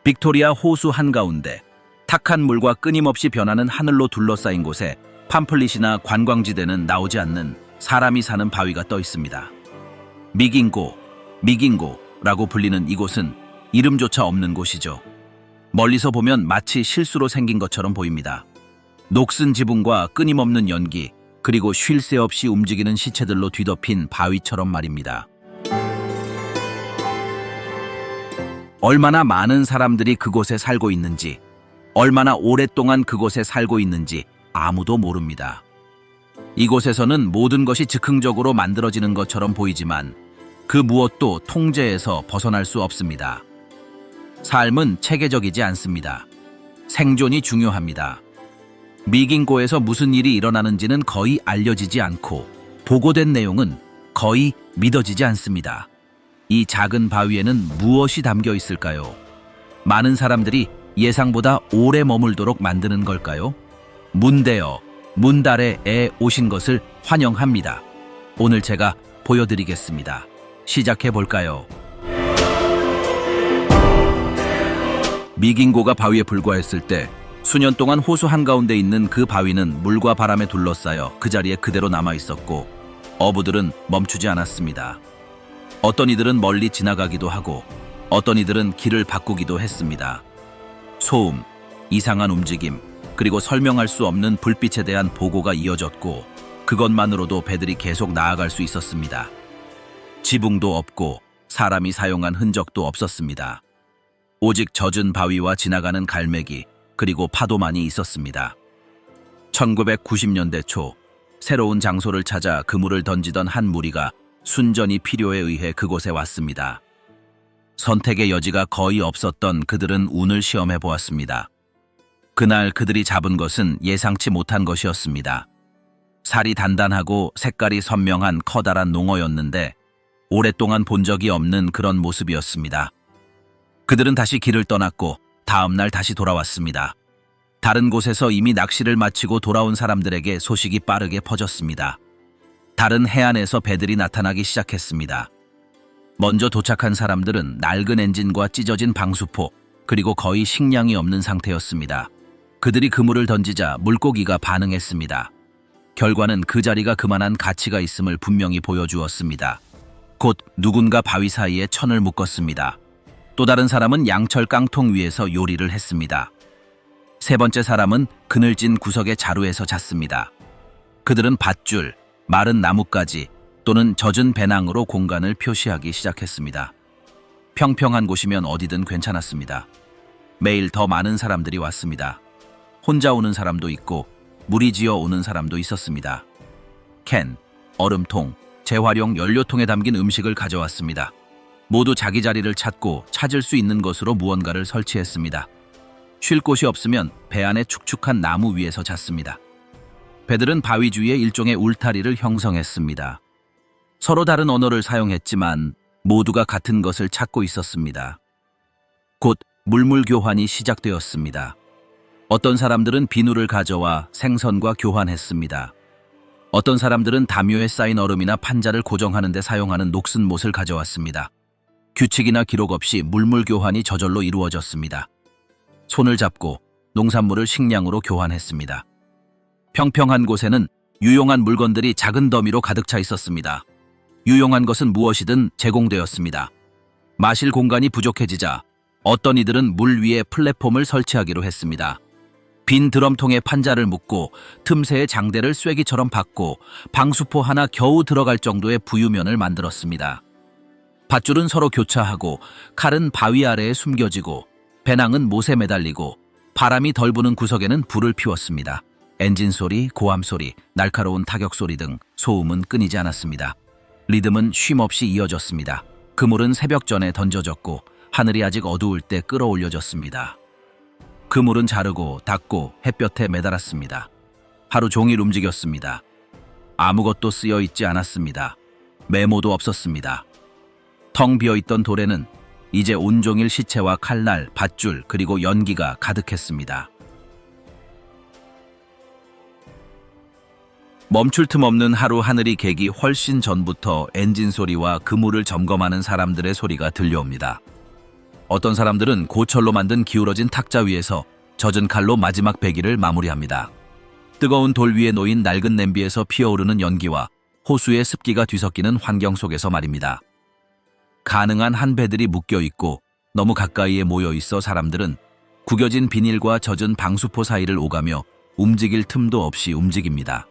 빅토리아 호수 한가운데 탁한 물과 끊임없이 변하는 하늘로 둘러싸인 곳에 팜플릿이나 관광지대는 나오지 않는 사람이 사는 바위가 떠 있습니다. 미긴고라고 불리는 이곳은 이름조차 없는 곳이죠. 멀리서 보면 마치 실수로 생긴 것처럼 보입니다. 녹슨 지붕과 끊임없는 연기, 그리고 쉴 새 없이 움직이는 시체들로 뒤덮인 바위처럼 말입니다. 얼마나 많은 사람들이 그곳에 살고 있는지, 얼마나 오랫동안 그곳에 살고 있는지 아무도 모릅니다. 이곳에서는 모든 것이 즉흥적으로 만들어지는 것처럼 보이지만 그 무엇도 통제에서 벗어날 수 없습니다. 삶은 체계적이지 않습니다. 생존이 중요합니다. 미긴고에서 무슨 일이 일어나는지는 거의 알려지지 않고 보고된 내용은 거의 믿어지지 않습니다. 이 작은 바위에는 무엇이 담겨 있을까요? 많은 사람들이 예상보다 오래 머물도록 만드는 걸까요? 문대어, 문달에에 오신 것을 환영합니다. 오늘 제가 보여드리겠습니다. 시작해볼까요? 미긴고가 바위에 불과했을 때 수년 동안 호수 한가운데 있는 그 바위는 물과 바람에 둘러싸여 그 자리에 그대로 남아있었고 어부들은 멈추지 않았습니다. 어떤 이들은 멀리 지나가기도 하고 어떤 이들은 길을 바꾸기도 했습니다. 소음, 이상한 움직임, 그리고 설명할 수 없는 불빛에 대한 보고가 이어졌고 그것만으로도 배들이 계속 나아갈 수 있었습니다. 지붕도 없고 사람이 사용한 흔적도 없었습니다. 오직 젖은 바위와 지나가는 갈매기, 그리고 파도만이 있었습니다. 1990년대 초 새로운 장소를 찾아 그물을 던지던 한 무리가 순전히 필요에 의해 그곳에 왔습니다. 선택의 여지가 거의 없었던 그들은 운을 시험해 보았습니다. 그날 그들이 잡은 것은 예상치 못한 것이었습니다. 살이 단단하고 색깔이 선명한 커다란 농어였는데 오랫동안 본 적이 없는 그런 모습이었습니다. 그들은 다시 길을 떠났고 다음 날 다시 돌아왔습니다. 다른 곳에서 이미 낚시를 마치고 돌아온 사람들에게 소식이 빠르게 퍼졌습니다. 다른 해안에서 배들이 나타나기 시작했습니다. 먼저 도착한 사람들은 낡은 엔진과 찢어진 방수포, 그리고 거의 식량이 없는 상태였습니다. 그들이 그물을 던지자 물고기가 반응했습니다. 결과는 그 자리가 그만한 가치가 있음을 분명히 보여주었습니다. 곧 누군가 바위 사이에 천을 묶었습니다. 또 다른 사람은 양철 깡통 위에서 요리를 했습니다. 세 번째 사람은 그늘진 구석의 자루에서 잤습니다. 그들은 밧줄, 마른 나뭇가지 또는 젖은 배낭으로 공간을 표시하기 시작했습니다. 평평한 곳이면 어디든 괜찮았습니다. 매일 더 많은 사람들이 왔습니다. 혼자 오는 사람도 있고 무리지어 오는 사람도 있었습니다. 캔, 얼음통, 재활용 연료통에 담긴 음식을 가져왔습니다. 모두 자기 자리를 찾고 찾을 수 있는 것으로 무언가를 설치했습니다. 쉴 곳이 없으면 배 안의 축축한 나무 위에서 잤습니다. 배들은 바위 주위에 일종의 울타리를 형성했습니다. 서로 다른 언어를 사용했지만 모두가 같은 것을 찾고 있었습니다. 곧 물물 교환이 시작되었습니다. 어떤 사람들은 비누를 가져와 생선과 교환했습니다. 어떤 사람들은 담요에 쌓인 얼음이나 판자를 고정하는 데 사용하는 녹슨 못을 가져왔습니다. 규칙이나 기록 없이 물물 교환이 저절로 이루어졌습니다. 손을 잡고 농산물을 식량으로 교환했습니다. 평평한 곳에는 유용한 물건들이 작은 더미로 가득 차 있었습니다. 유용한 것은 무엇이든 제공되었습니다. 마실 공간이 부족해지자 어떤 이들은 물 위에 플랫폼을 설치하기로 했습니다. 빈 드럼통에 판자를 묶고 틈새에 장대를 쐐기처럼 박고 방수포 하나 겨우 들어갈 정도의 부유면을 만들었습니다. 밧줄은 서로 교차하고 칼은 바위 아래에 숨겨지고 배낭은 못에 매달리고 바람이 덜 부는 구석에는 불을 피웠습니다. 엔진 소리, 고함 소리, 날카로운 타격 소리 등 소음은 끊이지 않았습니다. 리듬은 쉼없이 이어졌습니다. 그물은 새벽 전에 던져졌고 하늘이 아직 어두울 때 끌어올려졌습니다. 그물은 자르고 닫고 햇볕에 매달았습니다. 하루 종일 움직였습니다. 아무것도 쓰여 있지 않았습니다. 메모도 없었습니다. 텅 비어있던 돌에는 이제 온종일 시체와 칼날, 밧줄, 그리고 연기가 가득했습니다. 멈출 틈 없는 하루 하늘이 개기 훨씬 전부터 엔진 소리와 그물을 점검하는 사람들의 소리가 들려옵니다. 어떤 사람들은 고철로 만든 기울어진 탁자 위에서 젖은 칼로 마지막 배기를 마무리합니다. 뜨거운 돌 위에 놓인 낡은 냄비에서 피어오르는 연기와 호수의 습기가 뒤섞이는 환경 속에서 말입니다. 가능한 한 배들이 묶여있고 너무 가까이에 모여있어 사람들은 구겨진 비닐과 젖은 방수포 사이를 오가며 움직일 틈도 없이 움직입니다.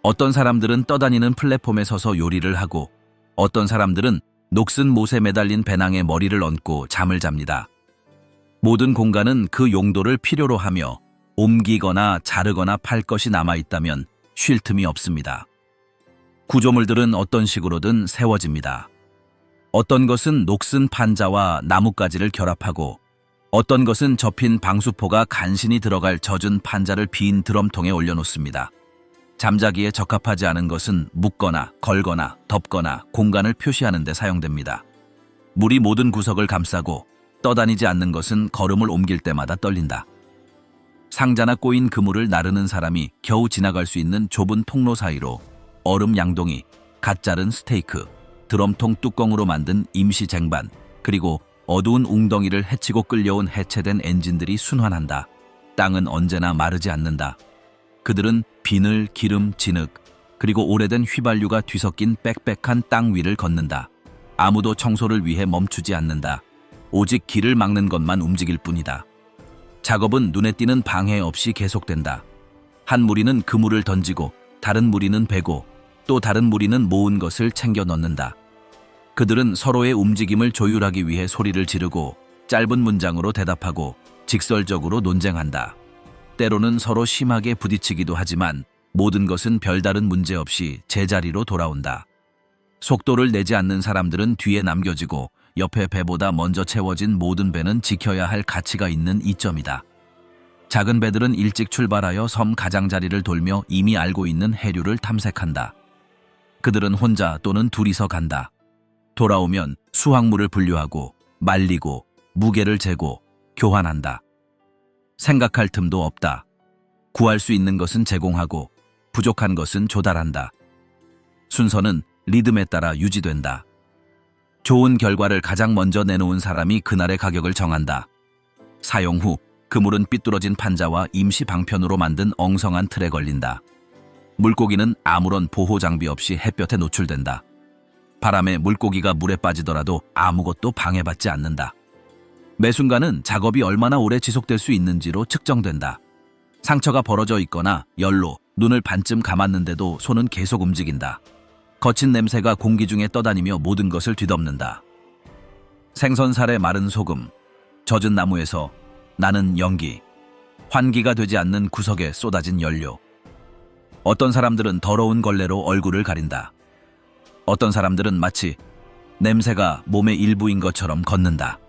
어떤 사람들은 떠다니는 플랫폼에 서서 요리를 하고 어떤 사람들은 녹슨 못에 매달린 배낭에 머리를 얹고 잠을 잡니다. 모든 공간은 그 용도를 필요로 하며 옮기거나 자르거나 팔 것이 남아있다면 쉴 틈이 없습니다. 구조물들은 어떤 식으로든 세워집니다. 어떤 것은 녹슨 판자와 나뭇가지를 결합하고 어떤 것은 접힌 방수포가 간신히 들어갈 젖은 판자를 빈 드럼통에 올려놓습니다. 잠자기에 적합하지 않은 것은 묶거나 걸거나 덮거나 공간을 표시하는 데 사용됩니다. 물이 모든 구석을 감싸고 떠다니지 않는 것은 걸음을 옮길 때마다 떨린다. 상자나 꼬인 그물을 나르는 사람이 겨우 지나갈 수 있는 좁은 통로 사이로 얼음 양동이, 갓 자른 스테이크, 드럼통 뚜껑으로 만든 임시 쟁반, 그리고 어두운 웅덩이를 헤치고 끌려온 해체된 엔진들이 순환한다. 땅은 언제나 마르지 않는다. 그들은 비늘, 기름, 진흙, 그리고 오래된 휘발유가 뒤섞인 빽빽한 땅 위를 걷는다. 아무도 청소를 위해 멈추지 않는다. 오직 길을 막는 것만 움직일 뿐이다. 작업은 눈에 띄는 방해 없이 계속된다. 한 무리는 그물을 던지고 다른 무리는 베고 또 다른 무리는 모은 것을 챙겨 넣는다. 그들은 서로의 움직임을 조율하기 위해 소리를 지르고 짧은 문장으로 대답하고 직설적으로 논쟁한다. 때로는 서로 심하게 부딪히기도 하지만 모든 것은 별다른 문제 없이 제자리로 돌아온다. 속도를 내지 않는 사람들은 뒤에 남겨지고 옆에 배보다 먼저 채워진 모든 배는 지켜야 할 가치가 있는 이점이다. 작은 배들은 일찍 출발하여 섬 가장자리를 돌며 이미 알고 있는 해류를 탐색한다. 그들은 혼자 또는 둘이서 간다. 돌아오면 수확물을 분류하고 말리고 무게를 재고 교환한다. 생각할 틈도 없다. 구할 수 있는 것은 제공하고 부족한 것은 조달한다. 순서는 리듬에 따라 유지된다. 좋은 결과를 가장 먼저 내놓은 사람이 그날의 가격을 정한다. 사용 후 그물은 삐뚤어진 판자와 임시 방편으로 만든 엉성한 틀에 걸린다. 물고기는 아무런 보호 장비 없이 햇볕에 노출된다. 바람에 물고기가 물에 빠지더라도 아무것도 방해받지 않는다. 매 순간은 작업이 얼마나 오래 지속될 수 있는지로 측정된다. 상처가 벌어져 있거나 열로 눈을 반쯤 감았는데도 손은 계속 움직인다. 거친 냄새가 공기 중에 떠다니며 모든 것을 뒤덮는다. 생선살의 마른 소금, 젖은 나무에서 나는 연기, 환기가 되지 않는 구석에 쏟아진 연료. 어떤 사람들은 더러운 걸레로 얼굴을 가린다. 어떤 사람들은 마치 냄새가 몸의 일부인 것처럼 걷는다.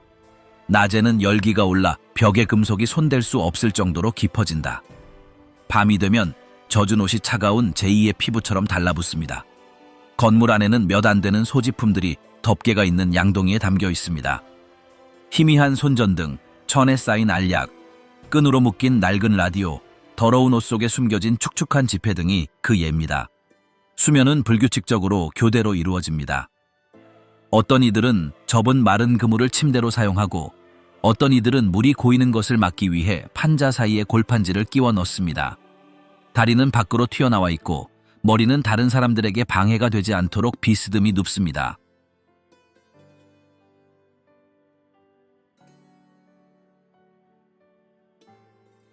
낮에는 열기가 올라 벽의 금속이 손댈 수 없을 정도로 깊어진다. 밤이 되면 젖은 옷이 차가운 제2의 피부처럼 달라붙습니다. 건물 안에는 몇 안 되는 소지품들이 덮개가 있는 양동이에 담겨 있습니다. 희미한 손전등, 천에 쌓인 알약, 끈으로 묶인 낡은 라디오, 더러운 옷 속에 숨겨진 축축한 지폐 등이 그 예입니다. 수면은 불규칙적으로 교대로 이루어집니다. 어떤 이들은 접은 마른 그물을 침대로 사용하고 어떤 이들은 물이 고이는 것을 막기 위해 판자 사이에 골판지를 끼워 넣습니다. 다리는 밖으로 튀어나와 있고 머리는 다른 사람들에게 방해가 되지 않도록 비스듬히 눕습니다.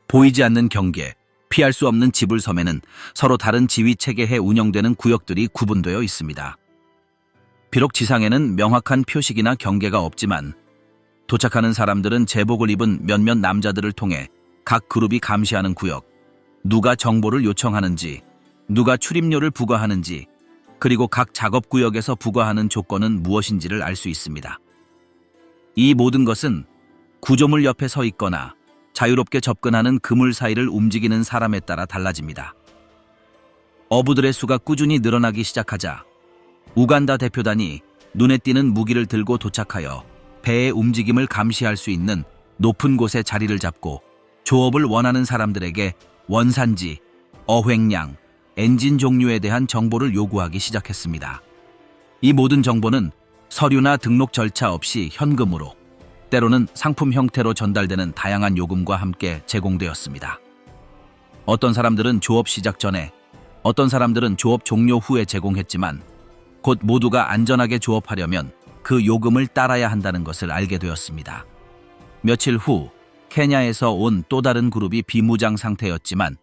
보이지 않는 경계, 피할 수 없는 지불섬에는 서로 다른 지위 체계에 운영되는 구역들이 구분되어 있습니다. 비록 지상에는 명확한 표식이나 경계가 없지만 도착하는 사람들은 제복을 입은 몇몇 남자들을 통해 각 그룹이 감시하는 구역, 누가 정보를 요청하는지, 누가 출입료를 부과하는지, 그리고 각 작업구역에서 부과하는 조건은 무엇인지를 알 수 있습니다. 이 모든 것은 구조물 옆에 서 있거나 자유롭게 접근하는 그물 사이를 움직이는 사람에 따라 달라집니다. 어부들의 수가 꾸준히 늘어나기 시작하자 우간다 대표단이 눈에 띄는 무기를 들고 도착하여 배의 움직임을 감시할 수 있는 높은 곳에 자리를 잡고 조업을 원하는 사람들에게 원산지, 어획량, 엔진 종류에 대한 정보를 요구하기 시작했습니다. 이 모든 정보는 서류나 등록 절차 없이 현금으로 때로는 상품 형태로 전달되는 다양한 요금과 함께 제공되었습니다. 어떤 사람들은 조업 시작 전에, 어떤 사람들은 조업 종료 후에 제공했지만 곧 모두가 안전하게 조업하려면 그 요금을 따라야 한다는 것을 알게 되었습니다. 며칠 후 케냐에서 온 또 다른 그룹이 비무장 상태였지만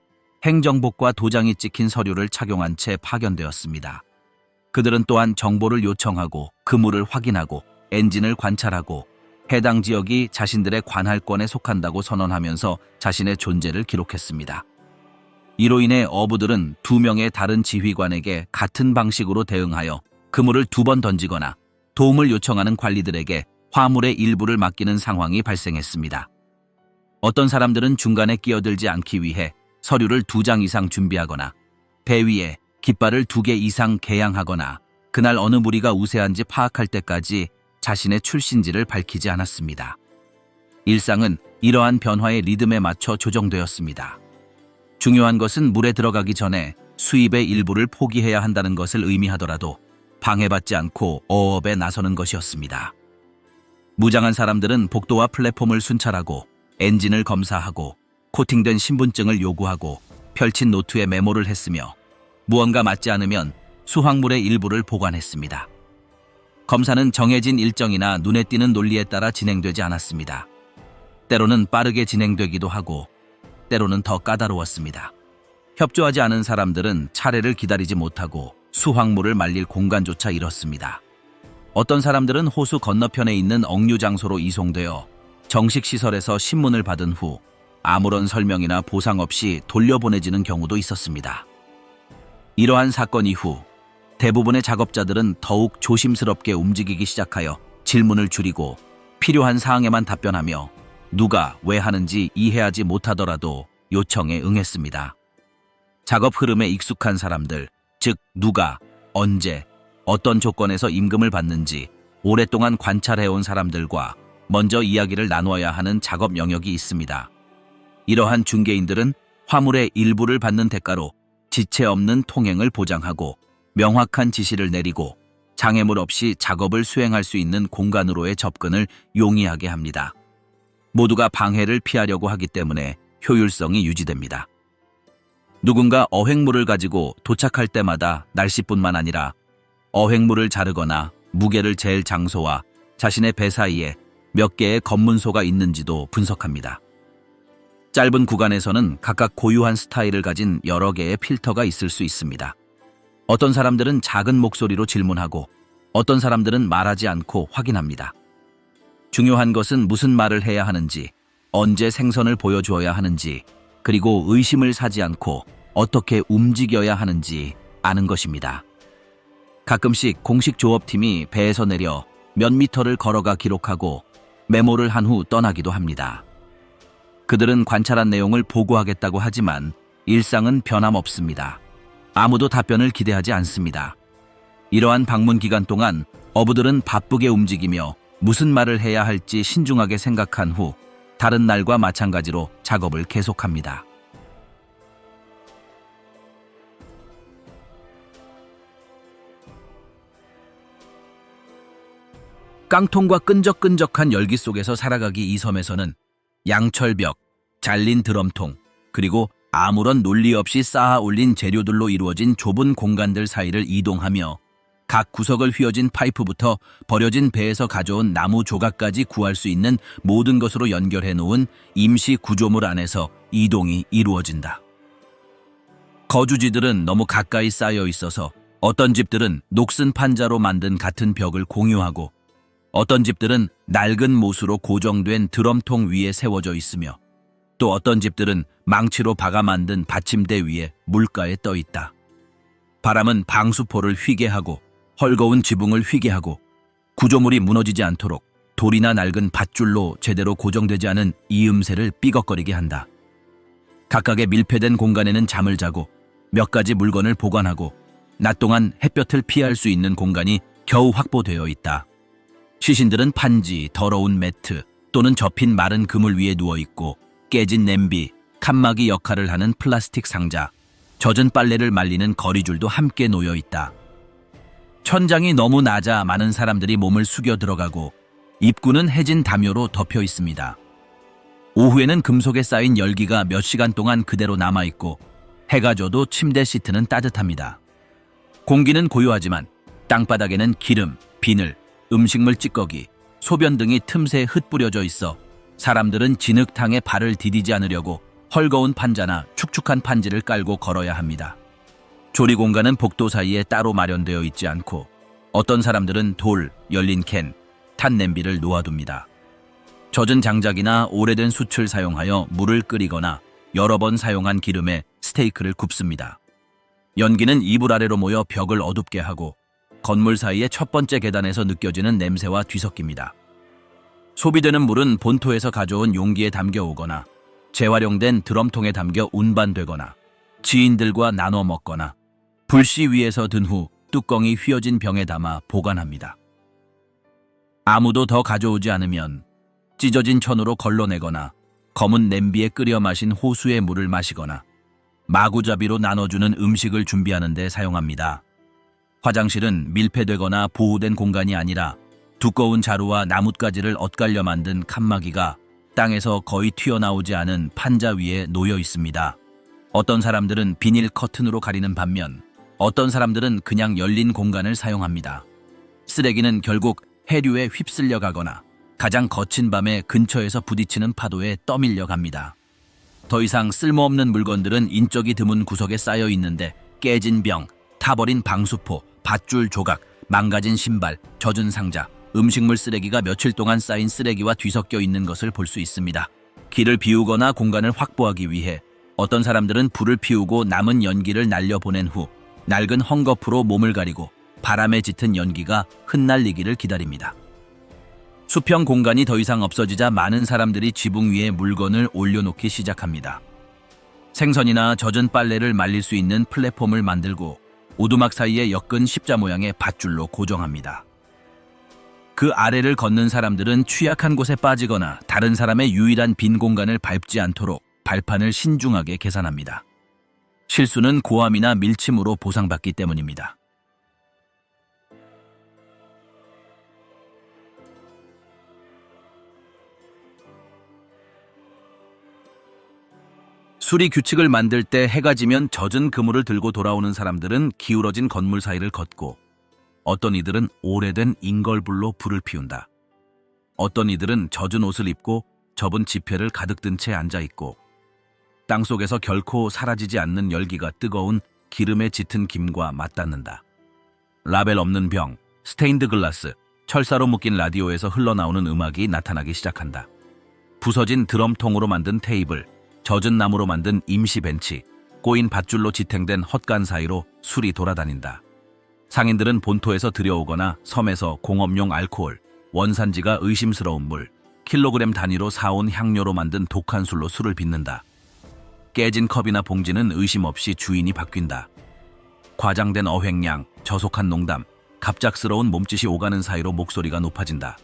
행정복과 도장이 찍힌 서류를 착용한 채 파견되었습니다. 그들은 또한 정보를 요청하고 그물을 확인하고 엔진을 관찰하고 해당 지역이 자신들의 관할권에 속한다고 선언하면서 자신의 존재를 기록했습니다. 이로 인해 어부들은 2명의 다른 지휘관에게 같은 방식으로 대응하여 그물을 2번 던지거나 도움을 요청하는 관리들에게 화물의 일부를 맡기는 상황이 발생했습니다. 어떤 사람들은 중간에 끼어들지 않기 위해 서류를 2장 이상 준비하거나 배 위에 깃발을 2개 이상 개양하거나 그날 어느 무리가 우세한지 파악할 때까지 자신의 출신지를 밝히지 않았습니다. 일상은 이러한 변화의 리듬에 맞춰 조정되었습니다. 중요한 것은 물에 들어가기 전에 수입의 일부를 포기해야 한다는 것을 의미하더라도 방해받지 않고 어업에 나서는 것이었습니다. 무장한 사람들은 복도와 플랫폼을 순찰하고 엔진을 검사하고 코팅된 신분증을 요구하고 펼친 노트에 메모를 했으며 무언가 맞지 않으면 수확물의 일부를 보관했습니다. 검사는 정해진 일정이나 눈에 띄는 논리에 따라 진행되지 않았습니다. 때로는 빠르게 진행되기도 하고 때로는 더 까다로웠습니다. 협조하지 않은 사람들은 차례를 기다리지 못하고 수확물을 말릴 공간조차 잃었습니다. 어떤 사람들은 호수 건너편에 있는 억류 장소로 이송되어 정식 시설에서 신문을 받은 후 아무런 설명이나 보상 없이 돌려보내지는 경우도 있었습니다. 이러한 사건 이후 대부분의 작업자들은 더욱 조심스럽게 움직이기 시작하여 질문을 줄이고 필요한 사항에만 답변하며 누가 왜 하는지 이해하지 못하더라도 요청에 응했습니다. 작업 흐름에 익숙한 사람들, 즉 누가, 언제, 어떤 조건에서 임금을 받는지 오랫동안 관찰해온 사람들과 먼저 이야기를 나누어야 하는 작업 영역이 있습니다. 이러한 중개인들은 화물의 일부를 받는 대가로 지체 없는 통행을 보장하고 명확한 지시를 내리고 장애물 없이 작업을 수행할 수 있는 공간으로의 접근을 용이하게 합니다. 모두가 방해를 피하려고 하기 때문에 효율성이 유지됩니다. 누군가 어획물을 가지고 도착할 때마다 날씨뿐만 아니라 어획물을 자르거나 무게를 잴 장소와 자신의 배 사이에 몇 개의 검문소가 있는지도 분석합니다. 짧은 구간에서는 각각 고유한 스타일을 가진 여러 개의 필터가 있을 수 있습니다. 어떤 사람들은 작은 목소리로 질문하고 어떤 사람들은 말하지 않고 확인합니다. 중요한 것은 무슨 말을 해야 하는지, 언제 생선을 보여주어야 하는지, 그리고 의심을 사지 않고 어떻게 움직여야 하는지 아는 것입니다. 가끔씩 공식 조업팀이 배에서 내려 몇 미터를 걸어가 기록하고 메모를 한 후 떠나기도 합니다. 그들은 관찰한 내용을 보고하겠다고 하지만 일상은 변함없습니다. 아무도 답변을 기대하지 않습니다. 이러한 방문 기간 동안 어부들은 바쁘게 움직이며 무슨 말을 해야 할지 신중하게 생각한 후 다른 날과 마찬가지로 작업을 계속합니다. 깡통과 끈적끈적한 열기 속에서 살아가기 이 섬에서는 양철벽, 잘린 드럼통, 그리고 아무런 논리 없이 쌓아 올린 재료들로 이루어진 좁은 공간들 사이를 이동하며 각 구석을 휘어진 파이프부터 버려진 배에서 가져온 나무 조각까지 구할 수 있는 모든 것으로 연결해 놓은 임시 구조물 안에서 이동이 이루어진다. 거주지들은 너무 가까이 쌓여 있어서 어떤 집들은 녹슨 판자로 만든 같은 벽을 공유하고 어떤 집들은 낡은 못으로 고정된 드럼통 위에 세워져 있으며 또 어떤 집들은 망치로 박아 만든 받침대 위에 물가에 떠 있다. 바람은 방수포를 휘게 하고 헐거운 지붕을 휘게 하고 구조물이 무너지지 않도록 돌이나 낡은 밧줄로 제대로 고정되지 않은 이음새를 삐걱거리게 한다. 각각의 밀폐된 공간에는 잠을 자고 몇 가지 물건을 보관하고 낮 동안 햇볕을 피할 수 있는 공간이 겨우 확보되어 있다. 시신들은 판지, 더러운 매트 또는 접힌 마른 그물 위에 누워있고 깨진 냄비, 칸막이 역할을 하는 플라스틱 상자, 젖은 빨래를 말리는 거리줄도 함께 놓여있다. 천장이 너무 낮아 많은 사람들이 몸을 숙여 들어가고 입구는 해진 담요로 덮여 있습니다. 오후에는 금속에 쌓인 열기가 몇 시간 동안 그대로 남아있고 해가 져도 침대 시트는 따뜻합니다. 공기는 고요하지만 땅바닥에는 기름, 비늘, 음식물 찌꺼기, 소변 등이 틈새 흩뿌려져 있어 사람들은 진흙탕에 발을 디디지 않으려고 헐거운 판자나 축축한 판지를 깔고 걸어야 합니다. 조리 공간은 복도 사이에 따로 마련되어 있지 않고 어떤 사람들은 돌, 열린 캔, 탄 냄비를 놓아둡니다. 젖은 장작이나 오래된 숯을 사용하여 물을 끓이거나 여러 번 사용한 기름에 스테이크를 굽습니다. 연기는 이불 아래로 모여 벽을 어둡게 하고 건물 사이의 첫 번째 계단에서 느껴지는 냄새와 뒤섞입니다. 소비되는 물은 본토에서 가져온 용기에 담겨오거나 재활용된 드럼통에 담겨 운반되거나 지인들과 나눠 먹거나 불씨 위에서 든 후 뚜껑이 휘어진 병에 담아 보관합니다. 아무도 더 가져오지 않으면 찢어진 천으로 걸러내거나 검은 냄비에 끓여 마신 호수의 물을 마시거나 마구잡이로 나눠주는 음식을 준비하는 데 사용합니다. 화장실은 밀폐되거나 보호된 공간이 아니라 두꺼운 자루와 나뭇가지를 엇갈려 만든 칸막이가 땅에서 거의 튀어나오지 않은 판자 위에 놓여 있습니다. 어떤 사람들은 비닐 커튼으로 가리는 반면 어떤 사람들은 그냥 열린 공간을 사용합니다. 쓰레기는 결국 해류에 휩쓸려 가거나 가장 거친 밤에 근처에서 부딪히는 파도에 떠밀려 갑니다. 더 이상 쓸모없는 물건들은 인적이 드문 구석에 쌓여 있는데 깨진 병, 타버린 방수포, 밧줄 조각, 망가진 신발, 젖은 상자, 음식물 쓰레기가 며칠 동안 쌓인 쓰레기와 뒤섞여 있는 것을 볼 수 있습니다. 길을 비우거나 공간을 확보하기 위해 어떤 사람들은 불을 피우고 남은 연기를 날려보낸 후 낡은 헝겊으로 몸을 가리고 바람에 짙은 연기가 흩날리기를 기다립니다. 수평 공간이 더 이상 없어지자 많은 사람들이 지붕 위에 물건을 올려놓기 시작합니다. 생선이나 젖은 빨래를 말릴 수 있는 플랫폼을 만들고 오두막 사이에 엮은 십자 모양의 밧줄로 고정합니다. 그 아래를 걷는 사람들은 취약한 곳에 빠지거나 다른 사람의 유일한 빈 공간을 밟지 않도록 발판을 신중하게 계산합니다. 실수는 고함이나 밀침으로 보상받기 때문입니다. 수리 규칙을 만들 때 해가 지면 젖은 그물을 들고 돌아오는 사람들은 기울어진 건물 사이를 걷고 어떤 이들은 오래된 인걸불로 불을 피운다. 어떤 이들은 젖은 옷을 입고 접은 지폐를 가득 든 채 앉아있고 땅속에서 결코 사라지지 않는 열기가 뜨거운 기름에 짙은 김과 맞닿는다. 라벨 없는 병, 스테인드 글라스, 철사로 묶인 라디오에서 흘러나오는 음악이 나타나기 시작한다. 부서진 드럼통으로 만든 테이블, 젖은 나무로 만든 임시 벤치, 꼬인 밧줄로 지탱된 헛간 사이로 술이 돌아다닌다. 상인들은 본토에서 들여오거나 섬에서 공업용 알코올, 원산지가 의심스러운 물, 킬로그램 단위로 사온 향료로 만든 독한 술로 술을 빚는다. 깨진 컵이나 봉지는 의심 없이 주인이 바뀐다. 과장된 어획량, 저속한 농담, 갑작스러운 몸짓이 오가는 사이로 목소리가 높아진다.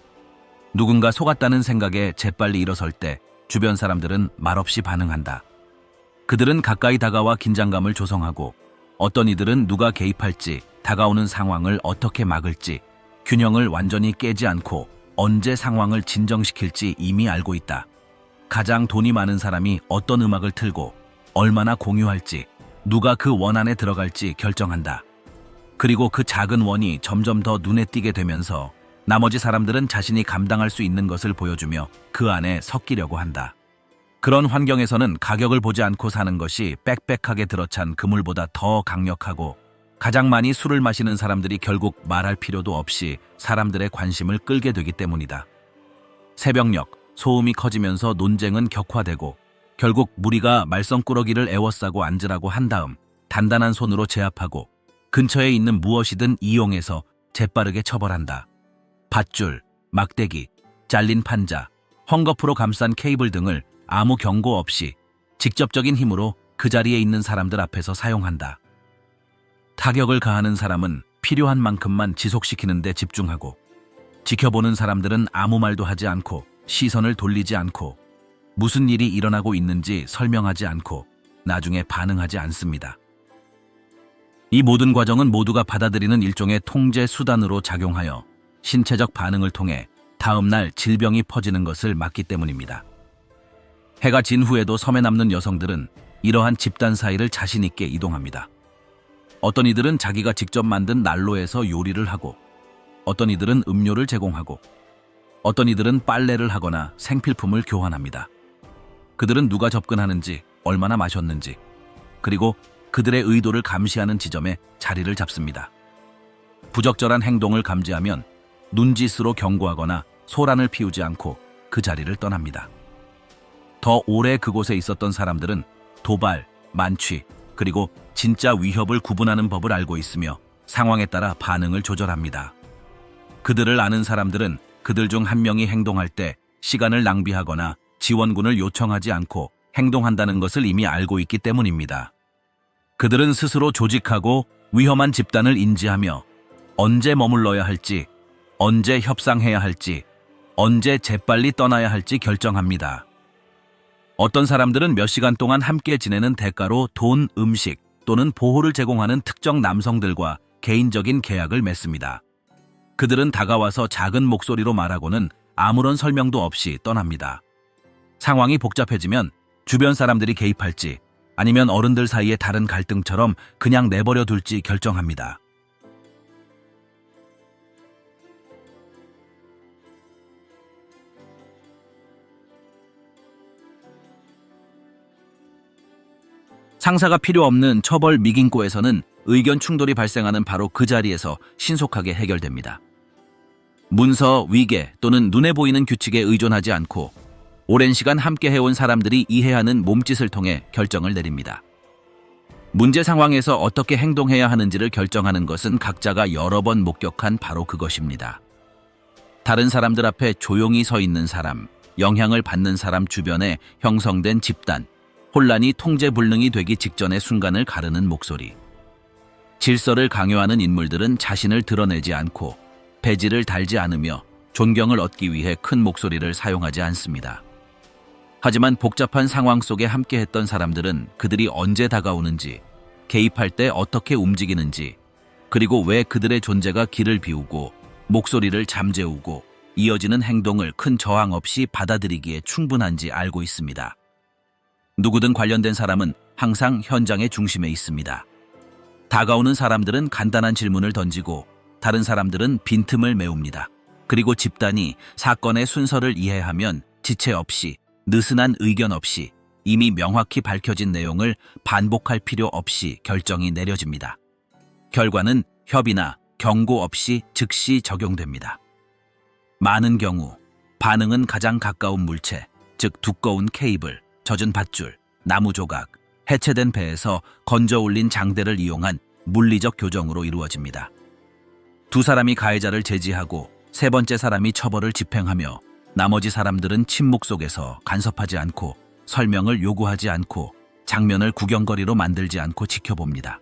누군가 속았다는 생각에 재빨리 일어설 때 주변 사람들은 말없이 반응한다. 그들은 가까이 다가와 긴장감을 조성하고 어떤 이들은 누가 개입할지, 다가오는 상황을 어떻게 막을지, 균형을 완전히 깨지 않고 언제 상황을 진정시킬지 이미 알고 있다. 가장 돈이 많은 사람이 어떤 음악을 틀고 얼마나 공유할지, 누가 그 원 안에 들어갈지 결정한다. 그리고 그 작은 원이 점점 더 눈에 띄게 되면서 나머지 사람들은 자신이 감당할 수 있는 것을 보여주며 그 안에 섞이려고 한다. 그런 환경에서는 가격을 보지 않고 사는 것이 빽빽하게 들어찬 그물보다 더 강력하고 가장 많이 술을 마시는 사람들이 결국 말할 필요도 없이 사람들의 관심을 끌게 되기 때문이다. 새벽녘, 소음이 커지면서 논쟁은 격화되고 결국 무리가 말썽꾸러기를 에워싸고 앉으라고 한 다음 단단한 손으로 제압하고 근처에 있는 무엇이든 이용해서 재빠르게 처벌한다. 밧줄, 막대기, 잘린 판자, 헝겊으로 감싼 케이블 등을 아무 경고 없이 직접적인 힘으로 그 자리에 있는 사람들 앞에서 사용한다. 타격을 가하는 사람은 필요한 만큼만 지속시키는 데 집중하고 지켜보는 사람들은 아무 말도 하지 않고 시선을 돌리지 않고 무슨 일이 일어나고 있는지 설명하지 않고 나중에 반응하지 않습니다. 이 모든 과정은 모두가 받아들이는 일종의 통제 수단으로 작용하여 신체적 반응을 통해 다음 날 질병이 퍼지는 것을 막기 때문입니다. 해가 진 후에도 섬에 남는 여성들은 이러한 집단 사이를 자신 있게 이동합니다. 어떤 이들은 자기가 직접 만든 난로에서 요리를 하고, 어떤 이들은 음료를 제공하고, 어떤 이들은 빨래를 하거나 생필품을 교환합니다. 그들은 누가 접근하는지, 얼마나 마셨는지, 그리고 그들의 의도를 감시하는 지점에 자리를 잡습니다. 부적절한 행동을 감지하면 눈짓으로 경고하거나 소란을 피우지 않고 그 자리를 떠납니다. 더 오래 그곳에 있었던 사람들은 도발, 만취, 그리고 진짜 위협을 구분하는 법을 알고 있으며 상황에 따라 반응을 조절합니다. 그들을 아는 사람들은 그들 중 한 명이 행동할 때 시간을 낭비하거나 지원군을 요청하지 않고 행동한다는 것을 이미 알고 있기 때문입니다. 그들은 스스로 조직하고 위험한 집단을 인지하며 언제 머물러야 할지, 언제 협상해야 할지, 언제 재빨리 떠나야 할지 결정합니다. 어떤 사람들은 몇 시간 동안 함께 지내는 대가로 돈, 음식 또는 보호를 제공하는 특정 남성들과 개인적인 계약을 맺습니다. 그들은 다가와서 작은 목소리로 말하고는 아무런 설명도 없이 떠납니다. 상황이 복잡해지면 주변 사람들이 개입할지 아니면 어른들 사이의 다른 갈등처럼 그냥 내버려 둘지 결정합니다. 상사가 필요 없는 처벌 미긴고에서는 의견 충돌이 발생하는 바로 그 자리에서 신속하게 해결됩니다. 문서, 위계 또는 눈에 보이는 규칙에 의존하지 않고 오랜 시간 함께 해온 사람들이 이해하는 몸짓을 통해 결정을 내립니다. 문제 상황에서 어떻게 행동해야 하는지를 결정하는 것은 각자가 여러 번 목격한 바로 그것입니다. 다른 사람들 앞에 조용히 서 있는 사람, 영향을 받는 사람 주변에 형성된 집단, 혼란이 통제불능이 되기 직전의 순간을 가르는 목소리. 질서를 강요하는 인물들은 자신을 드러내지 않고 배지를 달지 않으며 존경을 얻기 위해 큰 목소리를 사용하지 않습니다. 하지만 복잡한 상황 속에 함께했던 사람들은 그들이 언제 다가오는지, 개입할 때 어떻게 움직이는지, 그리고 왜 그들의 존재가 길을 비우고 목소리를 잠재우고 이어지는 행동을 큰 저항 없이 받아들이기에 충분한지 알고 있습니다. 누구든 관련된 사람은 항상 현장의 중심에 있습니다. 다가오는 사람들은 간단한 질문을 던지고 다른 사람들은 빈틈을 메웁니다. 그리고 집단이 사건의 순서를 이해하면 지체 없이, 느슨한 의견 없이 이미 명확히 밝혀진 내용을 반복할 필요 없이 결정이 내려집니다. 결과는 협의나 경고 없이 즉시 적용됩니다. 많은 경우 반응은 가장 가까운 물체, 즉 두꺼운 케이블, 젖은 밧줄, 나무 조각, 해체된 배에서 건져 올린 장대를 이용한 물리적 교정으로 이루어집니다. 두 사람이 가해자를 제지하고 세 번째 사람이 처벌을 집행하며 나머지 사람들은 침묵 속에서 간섭하지 않고 설명을 요구하지 않고 장면을 구경거리로 만들지 않고 지켜봅니다.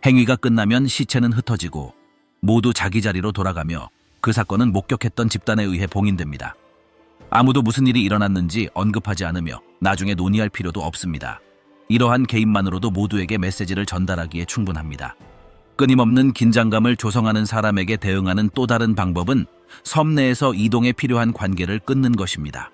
행위가 끝나면 시체는 흩어지고 모두 자기 자리로 돌아가며 그 사건은 목격했던 집단에 의해 봉인됩니다. 아무도 무슨 일이 일어났는지 언급하지 않으며 나중에 논의할 필요도 없습니다. 이러한 개입만으로도 모두에게 메시지를 전달하기에 충분합니다. 끊임없는 긴장감을 조성하는 사람에게 대응하는 또 다른 방법은 섬 내에서 이동에 필요한 관계를 끊는 것입니다.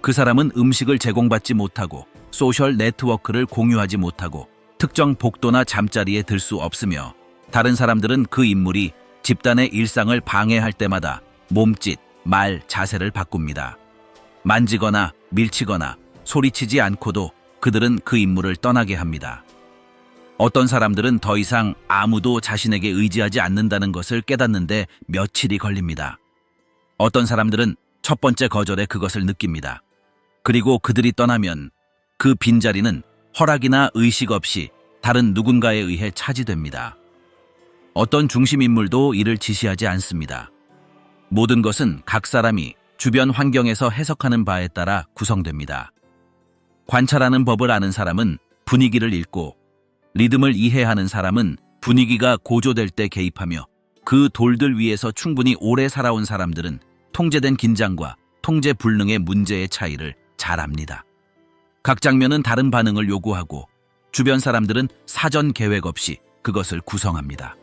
그 사람은 음식을 제공받지 못하고 소셜 네트워크를 공유하지 못하고 특정 복도나 잠자리에 들 수 없으며 다른 사람들은 그 인물이 집단의 일상을 방해할 때마다 몸짓, 말, 자세를 바꿉니다. 만지거나 밀치거나 소리치지 않고도 그들은 그 인물을 떠나게 합니다. 어떤 사람들은 더 이상 아무도 자신에게 의지하지 않는다는 것을 깨닫는데 며칠이 걸립니다. 어떤 사람들은 첫 번째 거절에 그것을 느낍니다. 그리고 그들이 떠나면 그 빈자리는 허락이나 의식 없이 다른 누군가에 의해 차지됩니다. 어떤 중심인물도 이를 지시하지 않습니다. 모든 것은 각 사람이 주변 환경에서 해석하는 바에 따라 구성됩니다. 관찰하는 법을 아는 사람은 분위기를 읽고 리듬을 이해하는 사람은 분위기가 고조될 때 개입하며 그 돌들 위에서 충분히 오래 살아온 사람들은 통제된 긴장과 통제 불능의 문제의 차이를 잘 압니다. 각 장면은 다른 반응을 요구하고 주변 사람들은 사전 계획 없이 그것을 구성합니다.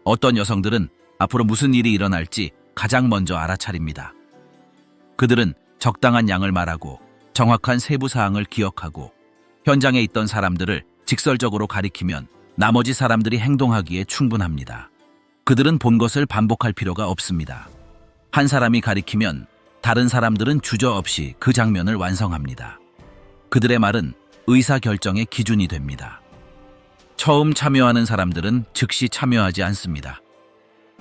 어떤 여성들은 앞으로 무슨 일이 일어날지 가장 먼저 알아차립니다. 그들은 적당한 양을 말하고 정확한 세부 사항을 기억하고 현장에 있던 사람들을 직설적으로 가리키면 나머지 사람들이 행동하기에 충분합니다. 그들은 본 것을 반복할 필요가 없습니다. 한 사람이 가리키면 다른 사람들은 주저없이 그 장면을 완성합니다. 그들의 말은 의사결정의 기준이 됩니다. 처음 참여하는 사람들은 즉시 참여하지 않습니다.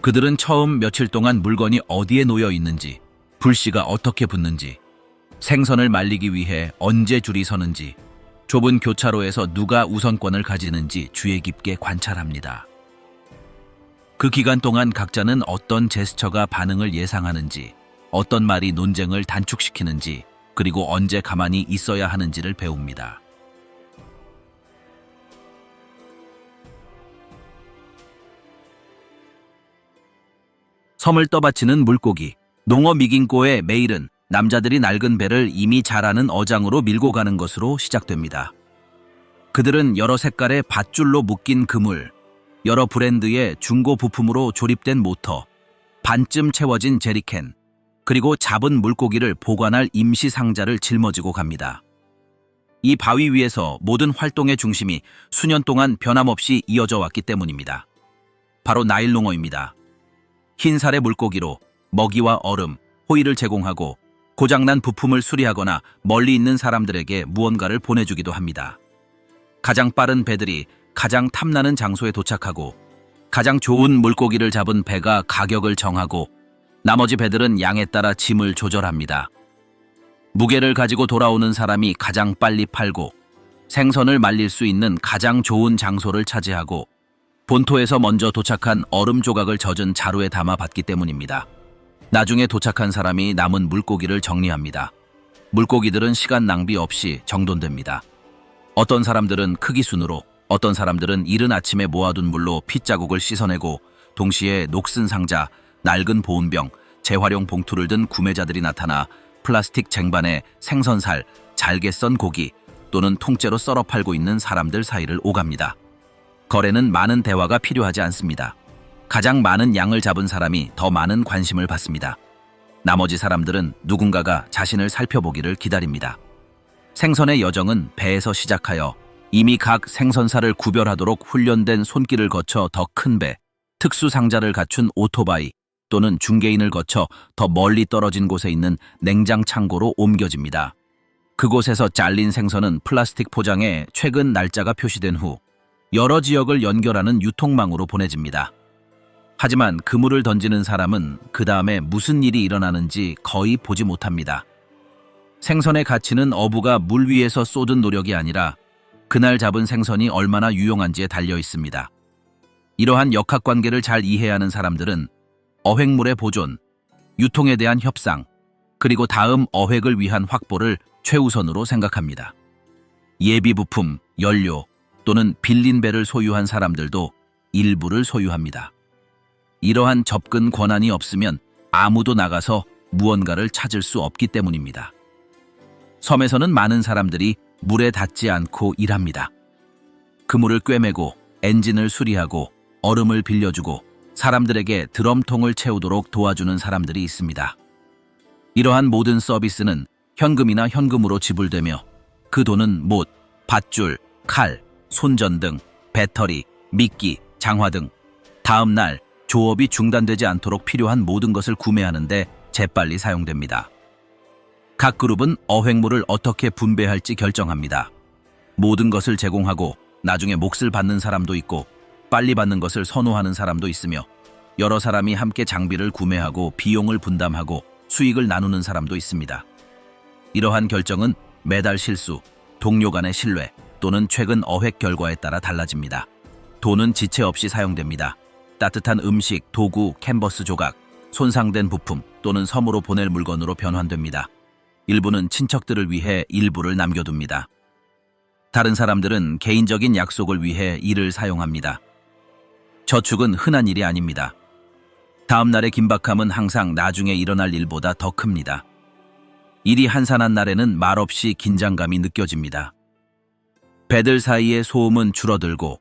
그들은 처음 며칠 동안 물건이 어디에 놓여 있는지, 불씨가 어떻게 붙는지, 생선을 말리기 위해 언제 줄이 서는지, 좁은 교차로에서 누가 우선권을 가지는지 주의 깊게 관찰합니다. 그 기간 동안 각자는 어떤 제스처가 반응을 예상하는지, 어떤 말이 논쟁을 단축시키는지, 그리고 언제 가만히 있어야 하는지를 배웁니다. 섬을 떠받치는 물고기. 농어 미긴꼬의 메일은 남자들이 낡은 배를 이미 잘 아는 어장으로 밀고 가는 것으로 시작됩니다. 그들은 여러 색깔의 밧줄로 묶인 그물, 여러 브랜드의 중고 부품으로 조립된 모터, 반쯤 채워진 제리캔, 그리고 잡은 물고기를 보관할 임시 상자를 짊어지고 갑니다. 이 바위 위에서 모든 활동의 중심이 수년 동안 변함없이 이어져 왔기 때문입니다. 바로 나일농어입니다. 흰살의 물고기로 먹이와 얼음, 호일을 제공하고 고장난 부품을 수리하거나 멀리 있는 사람들에게 무언가를 보내주기도 합니다. 가장 빠른 배들이 가장 탐나는 장소에 도착하고 가장 좋은 물고기를 잡은 배가 가격을 정하고 나머지 배들은 양에 따라 짐을 조절합니다. 무게를 가지고 돌아오는 사람이 가장 빨리 팔고 생선을 말릴 수 있는 가장 좋은 장소를 차지하고 본토에서 먼저 도착한 얼음 조각을 젖은 자루에 담아 받기 때문입니다. 나중에 도착한 사람이 남은 물고기를 정리합니다. 물고기들은 시간 낭비 없이 정돈됩니다. 어떤 사람들은 크기 순으로, 어떤 사람들은 이른 아침에 모아둔 물로 핏자국을 씻어내고 동시에 녹슨 상자, 낡은 보온병, 재활용 봉투를 든 구매자들이 나타나 플라스틱 쟁반에 생선살, 잘게 썬 고기 또는 통째로 썰어 팔고 있는 사람들 사이를 오갑니다. 거래는 많은 대화가 필요하지 않습니다. 가장 많은 양을 잡은 사람이 더 많은 관심을 받습니다. 나머지 사람들은 누군가가 자신을 살펴보기를 기다립니다. 생선의 여정은 배에서 시작하여 이미 각 생선살을 구별하도록 훈련된 손길을 거쳐 더 큰 배, 특수 상자를 갖춘 오토바이 또는 중개인을 거쳐 더 멀리 떨어진 곳에 있는 냉장 창고로 옮겨집니다. 그곳에서 잘린 생선은 플라스틱 포장에 최근 날짜가 표시된 후 여러 지역을 연결하는 유통망으로 보내집니다. 하지만 그물을 던지는 사람은 그 다음에 무슨 일이 일어나는지 거의 보지 못합니다. 생선의 가치는 어부가 물 위에서 쏟은 노력이 아니라 그날 잡은 생선이 얼마나 유용한지에 달려 있습니다. 이러한 역학관계를 잘 이해하는 사람들은 어획물의 보존, 유통에 대한 협상, 그리고 다음 어획을 위한 확보를 최우선으로 생각합니다. 예비 부품, 연료 또는 빌린 배를 소유한 사람들도 일부를 소유합니다. 이러한 접근 권한이 없으면 아무도 나가서 무언가를 찾을 수 없기 때문입니다. 섬에서는 많은 사람들이 물에 닿지 않고 일합니다. 그물을 꿰매고 엔진을 수리하고 얼음을 빌려주고 사람들에게 드럼통을 채우도록 도와주는 사람들이 있습니다. 이러한 모든 서비스는 현금이나 현금으로 지불되며 그 돈은 못, 밧줄, 칼, 손전 등 배터리, 미끼, 장화 등 다음 날 조업이 중단되지 않도록 필요한 모든 것을 구매하는데 재빨리 사용됩니다. 각 그룹은 어획물을 어떻게 분배할지 결정합니다. 모든 것을 제공하고 나중에 몫을 받는 사람도 있고 빨리 받는 것을 선호하는 사람도 있으며 여러 사람이 함께 장비를 구매하고 비용을 분담하고 수익을 나누는 사람도 있습니다. 이러한 결정은 매달 실수, 동료 간의 신뢰 또는 최근 어획 결과에 따라 달라집니다. 돈은 지체 없이 사용됩니다. 따뜻한 음식, 도구, 캔버스 조각, 손상된 부품 또는 섬으로 보낼 물건으로 변환됩니다. 일부는 친척들을 위해 일부를 남겨둡니다. 다른 사람들은 개인적인 약속을 위해 이를 사용합니다. 저축은 흔한 일이 아닙니다. 다음 날의 긴박함은 항상 나중에 일어날 일보다 더 큽니다. 일이 한산한 날에는 말없이 긴장감이 느껴집니다. 배들 사이의 소음은 줄어들고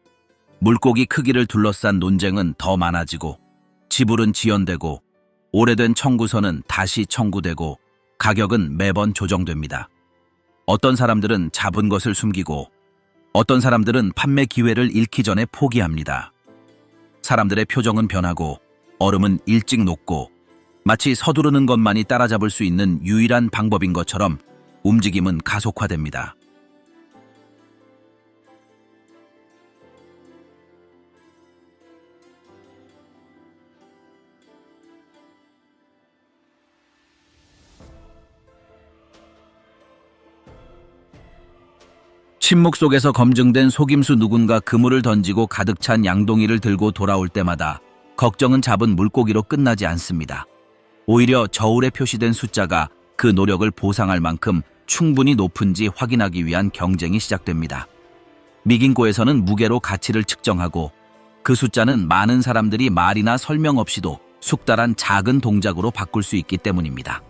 물고기 크기를 둘러싼 논쟁은 더 많아지고 지불은 지연되고 오래된 청구서는 다시 청구되고 가격은 매번 조정됩니다. 어떤 사람들은 잡은 것을 숨기고 어떤 사람들은 판매 기회를 잃기 전에 포기합니다. 사람들의 표정은 변하고 얼음은 일찍 녹고 마치 서두르는 것만이 따라잡을 수 있는 유일한 방법인 것처럼 움직임은 가속화됩니다. 침묵 속에서 검증된 속임수 누군가 그물을 던지고 가득 찬 양동이를 들고 돌아올 때마다 걱정은 잡은 물고기로 끝나지 않습니다. 오히려 저울에 표시된 숫자가 그 노력을 보상할 만큼 충분히 높은지 확인하기 위한 경쟁이 시작됩니다. 미긴고에서는 무게로 가치를 측정하고 그 숫자는 많은 사람들이 말이나 설명 없이도 숙달한 작은 동작으로 바꿀 수 있기 때문입니다.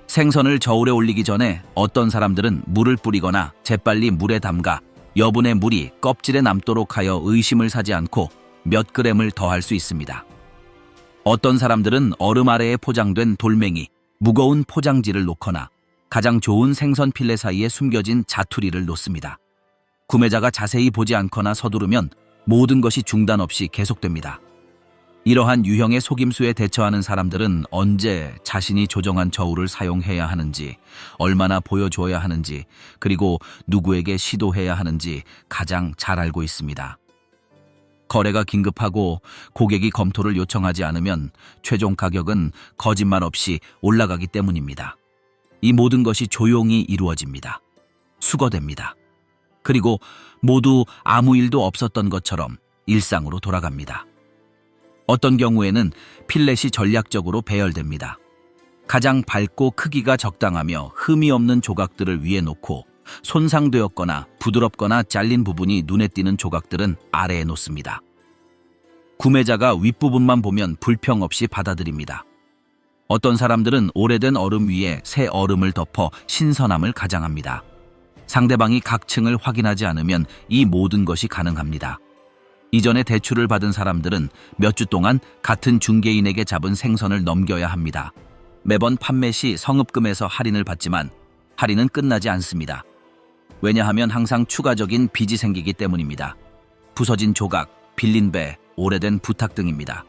생선을 저울에 올리기 전에 어떤 사람들은 물을 뿌리거나 재빨리 물에 담가 여분의 물이 껍질에 남도록 하여 의심을 사지 않고 몇 그램을 더할 수 있습니다. 어떤 사람들은 얼음 아래에 포장된 돌멩이, 무거운 포장지를 놓거나 가장 좋은 생선 필레 사이에 숨겨진 자투리를 놓습니다. 구매자가 자세히 보지 않거나 서두르면 모든 것이 중단 없이 계속됩니다. 이러한 유형의 속임수에 대처하는 사람들은 언제 자신이 조정한 저울을 사용해야 하는지, 얼마나 보여줘야 하는지, 그리고 누구에게 시도해야 하는지 가장 잘 알고 있습니다. 거래가 긴급하고 고객이 검토를 요청하지 않으면 최종 가격은 거짓말 없이 올라가기 때문입니다. 이 모든 것이 조용히 이루어집니다. 수거됩니다. 그리고 모두 아무 일도 없었던 것처럼 일상으로 돌아갑니다. 어떤 경우에는 필렛이 전략적으로 배열됩니다. 가장 밝고 크기가 적당하며 흠이 없는 조각들을 위에 놓고 손상되었거나 부드럽거나 잘린 부분이 눈에 띄는 조각들은 아래에 놓습니다. 구매자가 윗부분만 보면 불평 없이 받아들입니다. 어떤 사람들은 오래된 얼음 위에 새 얼음을 덮어 신선함을 가장합니다. 상대방이 각 층을 확인하지 않으면 이 모든 것이 가능합니다. 이전에 대출을 받은 사람들은 몇 주 동안 같은 중개인에게 잡은 생선을 넘겨야 합니다. 매번 판매 시 성읍금에서 할인을 받지만 할인은 끝나지 않습니다. 왜냐하면 항상 추가적인 빚이 생기기 때문입니다. 부서진 조각, 빌린 배, 오래된 부탁 등입니다.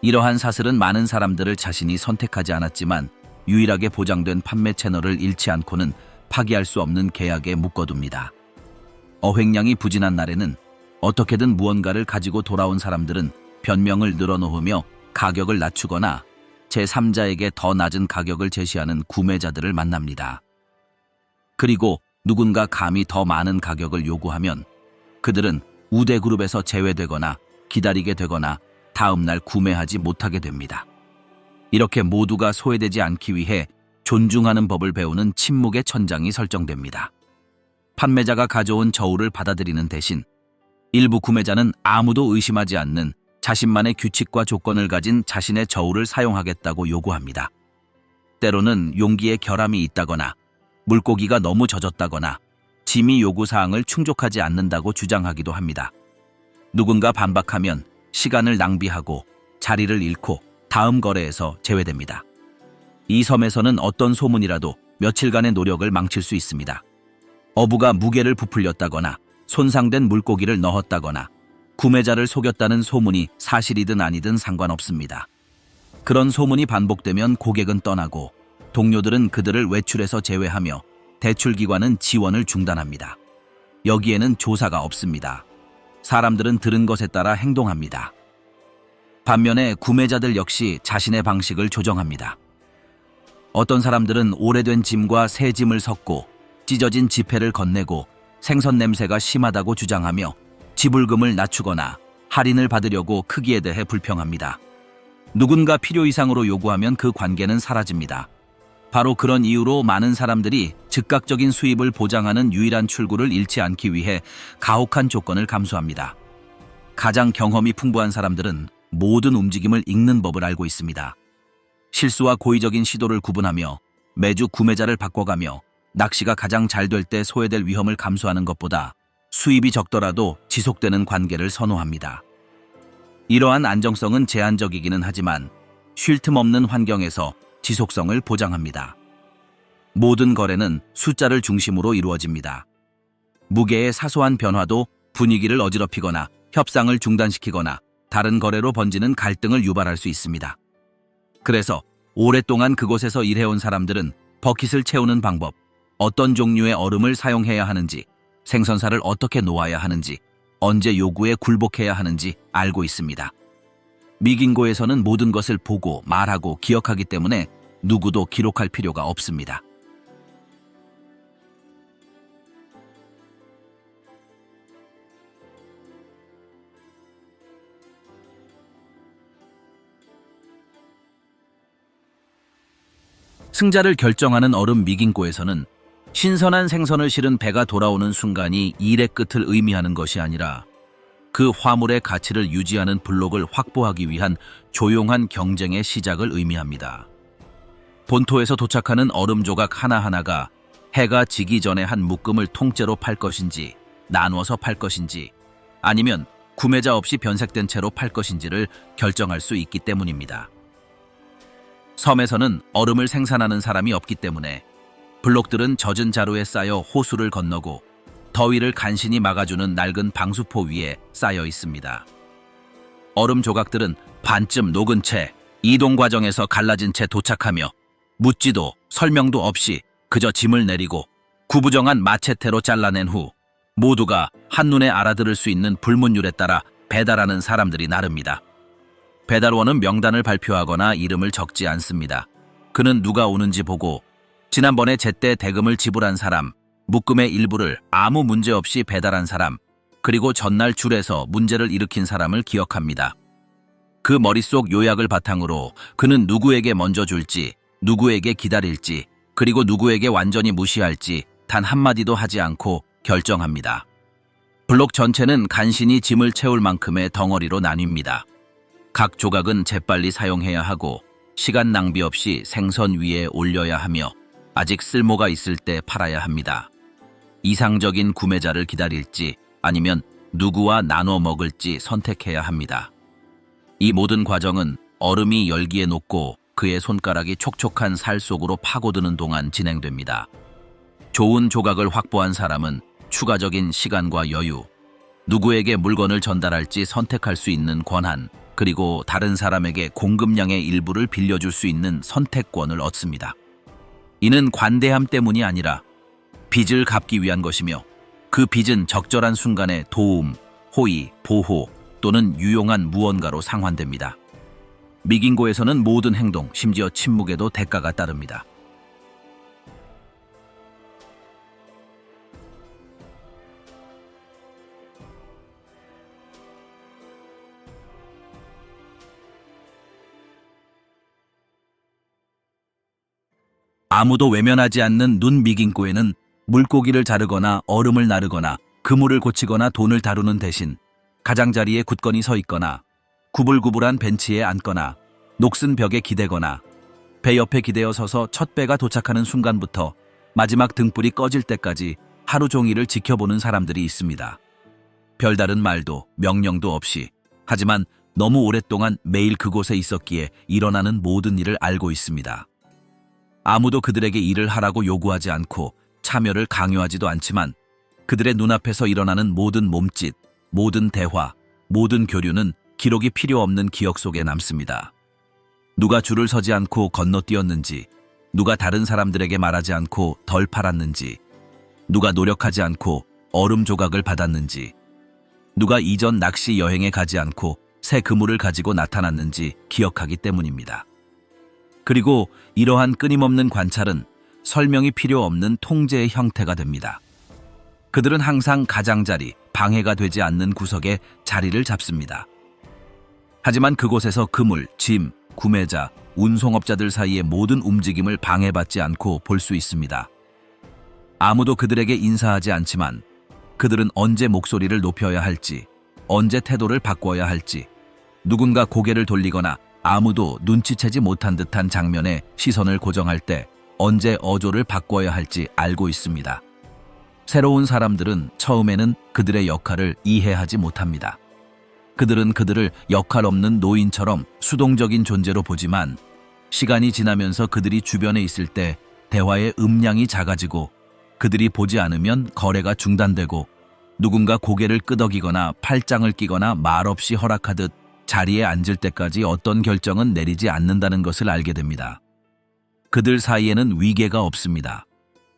이러한 사슬은 많은 사람들을 자신이 선택하지 않았지만 유일하게 보장된 판매 채널을 잃지 않고는 파기할 수 없는 계약에 묶어둡니다. 어획량이 부진한 날에는 어떻게든 무언가를 가지고 돌아온 사람들은 변명을 늘어놓으며 가격을 낮추거나 제3자에게 더 낮은 가격을 제시하는 구매자들을 만납니다. 그리고 누군가 감히 더 많은 가격을 요구하면 그들은 우대그룹에서 제외되거나 기다리게 되거나 다음 날 구매하지 못하게 됩니다. 이렇게 모두가 소외되지 않기 위해 존중하는 법을 배우는 침묵의 천장이 설정됩니다. 판매자가 가져온 저울을 받아들이는 대신 일부 구매자는 아무도 의심하지 않는 자신만의 규칙과 조건을 가진 자신의 저울을 사용하겠다고 요구합니다. 때로는 용기에 결함이 있다거나 물고기가 너무 젖었다거나 짐이 요구사항을 충족하지 않는다고 주장하기도 합니다. 누군가 반박하면 시간을 낭비하고 자리를 잃고 다음 거래에서 제외됩니다. 이 섬에서는 어떤 소문이라도 며칠간의 노력을 망칠 수 있습니다. 어부가 무게를 부풀렸다거나 손상된 물고기를 넣었다거나 구매자를 속였다는 소문이 사실이든 아니든 상관없습니다. 그런 소문이 반복되면 고객은 떠나고 동료들은 그들을 외출에서 제외하며 대출기관은 지원을 중단합니다. 여기에는 조사가 없습니다. 사람들은 들은 것에 따라 행동합니다. 반면에 구매자들 역시 자신의 방식을 조정합니다. 어떤 사람들은 오래된 짐과 새 짐을 섞고 찢어진 지폐를 건네고 생선 냄새가 심하다고 주장하며 지불금을 낮추거나 할인을 받으려고 크기에 대해 불평합니다. 누군가 필요 이상으로 요구하면 그 관계는 사라집니다. 바로 그런 이유로 많은 사람들이 즉각적인 수입을 보장하는 유일한 출구를 잃지 않기 위해 가혹한 조건을 감수합니다. 가장 경험이 풍부한 사람들은 모든 움직임을 읽는 법을 알고 있습니다. 실수와 고의적인 시도를 구분하며 매주 구매자를 바꿔가며 낚시가 가장 잘 될 때 소외될 위험을 감수하는 것보다 수입이 적더라도 지속되는 관계를 선호합니다. 이러한 안정성은 제한적이기는 하지만 쉴 틈 없는 환경에서 지속성을 보장합니다. 모든 거래는 숫자를 중심으로 이루어집니다. 무게의 사소한 변화도 분위기를 어지럽히거나 협상을 중단시키거나 다른 거래로 번지는 갈등을 유발할 수 있습니다. 그래서 오랫동안 그곳에서 일해온 사람들은 버킷을 채우는 방법, 어떤 종류의 얼음을 사용해야 하는지, 생선살을 어떻게 놓아야 하는지, 언제 요구에 굴복해야 하는지 알고 있습니다. 미긴고에서는 모든 것을 보고 말하고 기억하기 때문에 누구도 기록할 필요가 없습니다. 승자를 결정하는 얼음 미긴고에서는 신선한 생선을 실은 배가 돌아오는 순간이 일의 끝을 의미하는 것이 아니라 그 화물의 가치를 유지하는 블록을 확보하기 위한 조용한 경쟁의 시작을 의미합니다. 본토에서 도착하는 얼음 조각 하나하나가 해가 지기 전에 한 묶음을 통째로 팔 것인지, 나누어서 팔 것인지, 아니면 구매자 없이 변색된 채로 팔 것인지를 결정할 수 있기 때문입니다. 섬에서는 얼음을 생산하는 사람이 없기 때문에 블록들은 젖은 자루에 쌓여 호수를 건너고 더위를 간신히 막아주는 낡은 방수포 위에 쌓여 있습니다. 얼음 조각들은 반쯤 녹은 채 이동 과정에서 갈라진 채 도착하며 묻지도 설명도 없이 그저 짐을 내리고 구부정한 마체테로 잘라낸 후 모두가 한눈에 알아들을 수 있는 불문율에 따라 배달하는 사람들이 나릅니다. 배달원은 명단을 발표하거나 이름을 적지 않습니다. 그는 누가 오는지 보고 지난번에 제때 대금을 지불한 사람, 묶음의 일부를 아무 문제 없이 배달한 사람, 그리고 전날 줄에서 문제를 일으킨 사람을 기억합니다. 그 머릿속 요약을 바탕으로 그는 누구에게 먼저 줄지, 누구에게 기다릴지, 그리고 누구에게 완전히 무시할지 단 한마디도 하지 않고 결정합니다. 블록 전체는 간신히 짐을 채울 만큼의 덩어리로 나뉩니다. 각 조각은 재빨리 사용해야 하고 시간 낭비 없이 생선 위에 올려야 하며 아직 쓸모가 있을 때 팔아야 합니다. 이상적인 구매자를 기다릴지 아니면 누구와 나눠 먹을지 선택해야 합니다. 이 모든 과정은 얼음이 열기에 녹고 그의 손가락이 촉촉한 살 속으로 파고드는 동안 진행됩니다. 좋은 조각을 확보한 사람은 추가적인 시간과 여유, 누구에게 물건을 전달할지 선택할 수 있는 권한, 그리고 다른 사람에게 공급량의 일부를 빌려줄 수 있는 선택권을 얻습니다. 이는 관대함 때문이 아니라 빚을 갚기 위한 것이며 그 빚은 적절한 순간에 도움, 호의, 보호 또는 유용한 무언가로 상환됩니다. 미긴고에서는 모든 행동, 심지어 침묵에도 대가가 따릅니다. 아무도 외면하지 않는 눈 미긴고에는 물고기를 자르거나 얼음을 나르거나 그물을 고치거나 돈을 다루는 대신 가장자리에 굳건히 서 있거나 구불구불한 벤치에 앉거나 녹슨 벽에 기대거나 배 옆에 기대어 서서 첫 배가 도착하는 순간부터 마지막 등불이 꺼질 때까지 하루 종일을 지켜보는 사람들이 있습니다. 별다른 말도 명령도 없이, 하지만 너무 오랫동안 매일 그곳에 있었기에 일어나는 모든 일을 알고 있습니다. 아무도 그들에게 일을 하라고 요구하지 않고 참여를 강요하지도 않지만 그들의 눈앞에서 일어나는 모든 몸짓, 모든 대화, 모든 교류는 기록이 필요 없는 기억 속에 남습니다. 누가 줄을 서지 않고 건너뛰었는지, 누가 다른 사람들에게 말하지 않고 덜 팔았는지, 누가 노력하지 않고 얼음 조각을 받았는지, 누가 이전 낚시 여행에 가지 않고 새 그물을 가지고 나타났는지 기억하기 때문입니다. 그리고 이러한 끊임없는 관찰은 설명이 필요 없는 통제의 형태가 됩니다. 그들은 항상 가장자리, 방해가 되지 않는 구석에 자리를 잡습니다. 하지만 그곳에서 그물, 짐, 구매자, 운송업자들 사이의 모든 움직임을 방해받지 않고 볼 수 있습니다. 아무도 그들에게 인사하지 않지만 그들은 언제 목소리를 높여야 할지, 언제 태도를 바꿔야 할지, 누군가 고개를 돌리거나 아무도 눈치채지 못한 듯한 장면에 시선을 고정할 때 언제 어조를 바꿔야 할지 알고 있습니다. 새로운 사람들은 처음에는 그들의 역할을 이해하지 못합니다. 그들은 그들을 역할 없는 노인처럼 수동적인 존재로 보지만 시간이 지나면서 그들이 주변에 있을 때 대화의 음량이 작아지고 그들이 보지 않으면 거래가 중단되고 누군가 고개를 끄덕이거나 팔짱을 끼거나 말없이 허락하듯 자리에 앉을 때까지 어떤 결정은 내리지 않는다는 것을 알게 됩니다. 그들 사이에는 위계가 없습니다.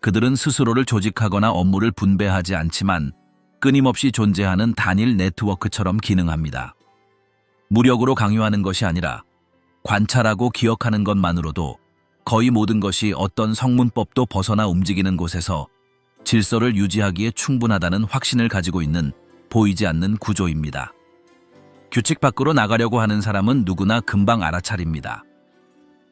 그들은 스스로를 조직하거나 업무를 분배하지 않지만 끊임없이 존재하는 단일 네트워크처럼 기능합니다. 무력으로 강요하는 것이 아니라 관찰하고 기억하는 것만으로도 거의 모든 것이 어떤 성문법도 벗어나 움직이는 곳에서 질서를 유지하기에 충분하다는 확신을 가지고 있는 보이지 않는 구조입니다. 규칙 밖으로 나가려고 하는 사람은 누구나 금방 알아차립니다.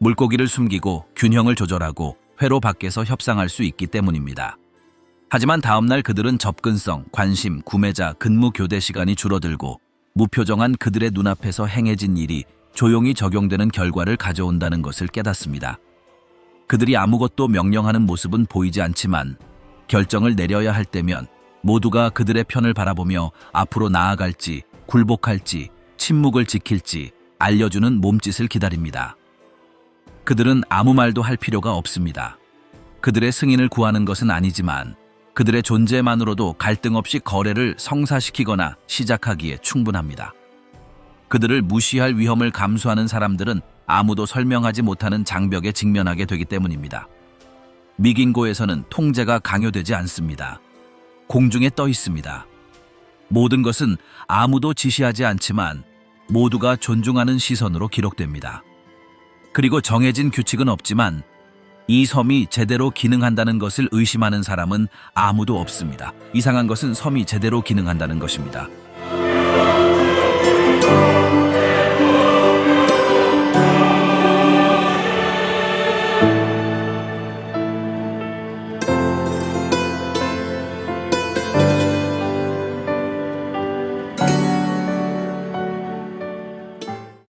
물고기를 숨기고 균형을 조절하고 회로 밖에서 협상할 수 있기 때문입니다. 하지만 다음날 그들은 접근성, 관심, 구매자, 근무 교대 시간이 줄어들고 무표정한 그들의 눈앞에서 행해진 일이 조용히 적용되는 결과를 가져온다는 것을 깨닫습니다. 그들이 아무것도 명령하는 모습은 보이지 않지만 결정을 내려야 할 때면 모두가 그들의 편을 바라보며 앞으로 나아갈지, 굴복할지, 침묵을 지킬지 알려주는 몸짓을 기다립니다. 그들은 아무 말도 할 필요가 없습니다. 그들의 승인을 구하는 것은 아니지만 그들의 존재만으로도 갈등 없이 거래를 성사시키거나 시작하기에 충분합니다. 그들을 무시할 위험을 감수하는 사람들은 아무도 설명하지 못하는 장벽에 직면하게 되기 때문입니다. 미긴고에서는 통제가 강요되지 않습니다. 공중에 떠 있습니다. 모든 것은 아무도 지시하지 않지만 모두가 존중하는 시선으로 기록됩니다. 그리고 정해진 규칙은 없지만 이 섬이 제대로 기능한다는 것을 의심하는 사람은 아무도 없습니다. 이상한 것은 섬이 제대로 기능한다는 것입니다.